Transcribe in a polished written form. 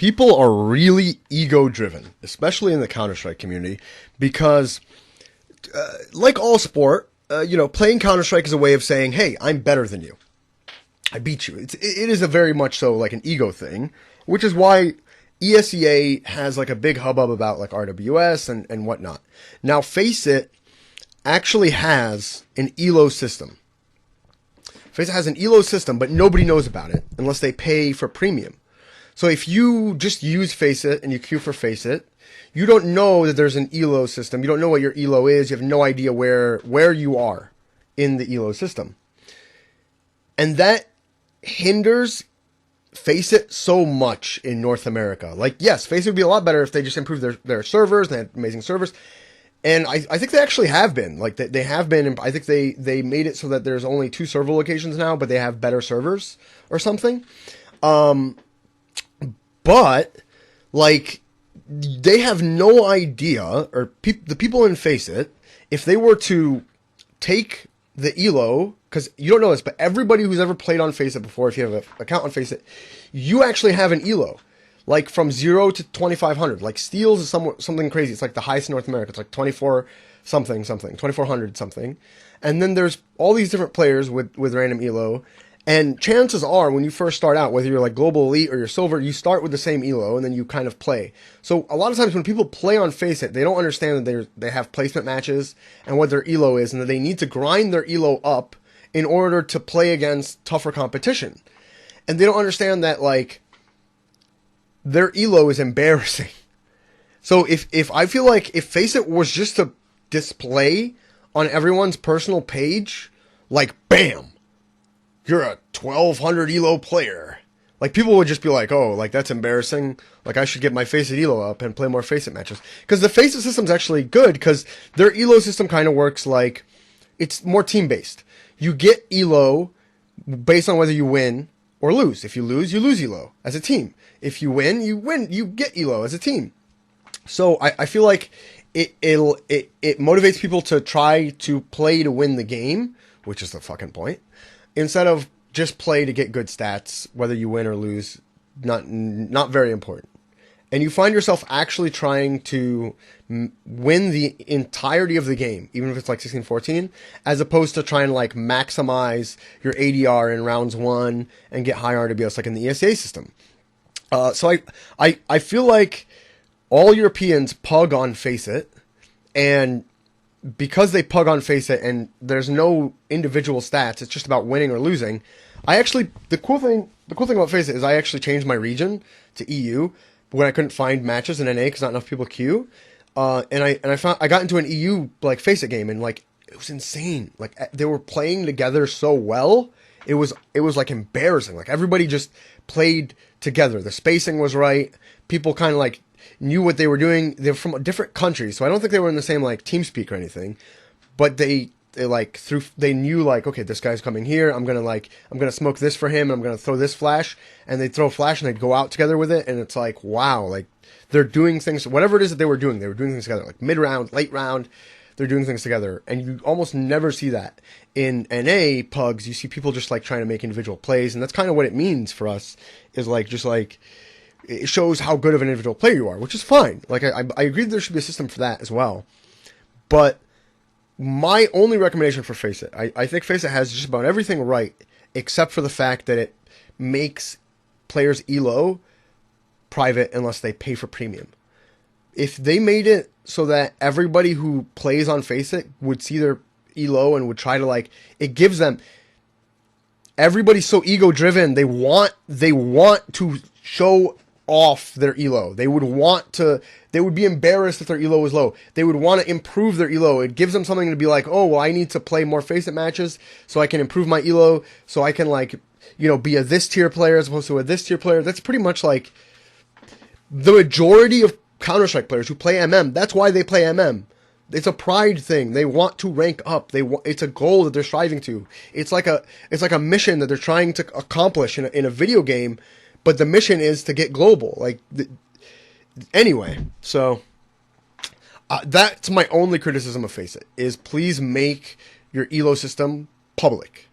people are really ego driven, especially in the Counter-Strike community, because like all sport, playing Counter-Strike is a way of saying, hey, I'm better than you. I beat you. It is a very much so like an ego thing, which is why ESEA has like a big hubbub about like RWS and whatnot. Now, Faceit actually has an ELO system. Faceit has an ELO system, but nobody knows about it unless they pay for premium. So if you just use Faceit and you queue for Faceit, you don't know that there's an ELO system. You don't know what your ELO is. You have no idea where you are in the ELO system. And that hinders Faceit so much in North America. Like, yes, Faceit would be a lot better if they just improved their servers. They had amazing servers. And I think they actually have been. Like, they have been. I think they made it so that there's only 2 server locations now, but they have better servers or something. But, like, they have no idea, or the people in Faceit, if they were to take the ELO, because you don't know this, but everybody who's ever played on Faceit before, if you have an account on Faceit, you actually have an ELO. Like from 0 to 2,500. Like Steals is something crazy. It's like the highest in North America. It's like 24 something, 2,400 something. And then there's all these different players with random ELO. And chances are, when you first start out, whether you're like Global Elite or you're Silver, you start with the same ELO and then you kind of play. So a lot of times when people play on Faceit, they don't understand that they have placement matches and what their ELO is, and that they need to grind their ELO up in order to play against tougher competition. And they don't understand that, like, their ELO is embarrassing. So if I feel like if Faceit was just to display on everyone's personal page, like, bam, you're a 1,200 ELO player. Like, people would just be like, oh, like, that's embarrassing. Like, I should get my Faceit ELO up and play more Faceit matches. Because the Faceit system's actually good, because their ELO system kind of works like, it's more team-based. You get ELO based on whether you win or lose. If you lose ELO as a team. If you win, you get ELO as a team. So I feel like it motivates people to try to play to win the game, which is the fucking point, instead of just play to get good stats, whether you win or lose. Not very important. And you find yourself actually trying to win the entirety of the game, even if it's like 16-14, as opposed to trying to like maximize your ADR in rounds 1 and get high RWS like in the ESA system. So I feel like all Europeans pug on Faceit, and because they pug on Faceit and there's no individual stats, it's just about winning or losing. The cool thing about Faceit is I actually changed my region to EU when I couldn't find matches in NA because not enough people queue. And I got into an EU like Faceit game, and like it was insane. Like they were playing together so well. It was like embarrassing. Like everybody just played together. The spacing was right. People kind of like knew what they were doing. They're from different countries, so I don't think they were in the same like TeamSpeak or anything. But they knew like, okay, this guy's coming here. I'm gonna smoke this for him. And I'm gonna throw this flash, and they'd throw a flash and they'd go out together with it. And it's like, wow, like they're doing things. Whatever it is that they were doing things together. Like mid round, late round, they're doing things together, and you almost never see that in NA pugs. You see people just like trying to make individual plays, and that's kind of what it means for us. Is like just like it shows how good of an individual player you are, which is fine. Like I agree that there should be a system for that as well, but my only recommendation for Faceit, I think Faceit has just about everything right, except for the fact that it makes players ELO private unless they pay for premium. If they made it so that everybody who plays on Faceit would see their ELO and would try to like, it gives them, everybody's so ego driven, they want to show off their ELO. They would be embarrassed if their ELO was low. They would want to improve their ELO. It gives them something to be like, oh, well, I need to play more Faceit matches so I can improve my ELO, so I can like, be a this tier player as opposed to a this tier player. That's pretty much like the majority of Counter-Strike players who play MM. That's why they play MM. It's a pride thing. They want to rank up. It's a goal that they're striving to. It's like a mission that they're trying to accomplish in a video game. But the mission is to get global. Anyway, so that's my only criticism of Faceit, is please make your ELO system public.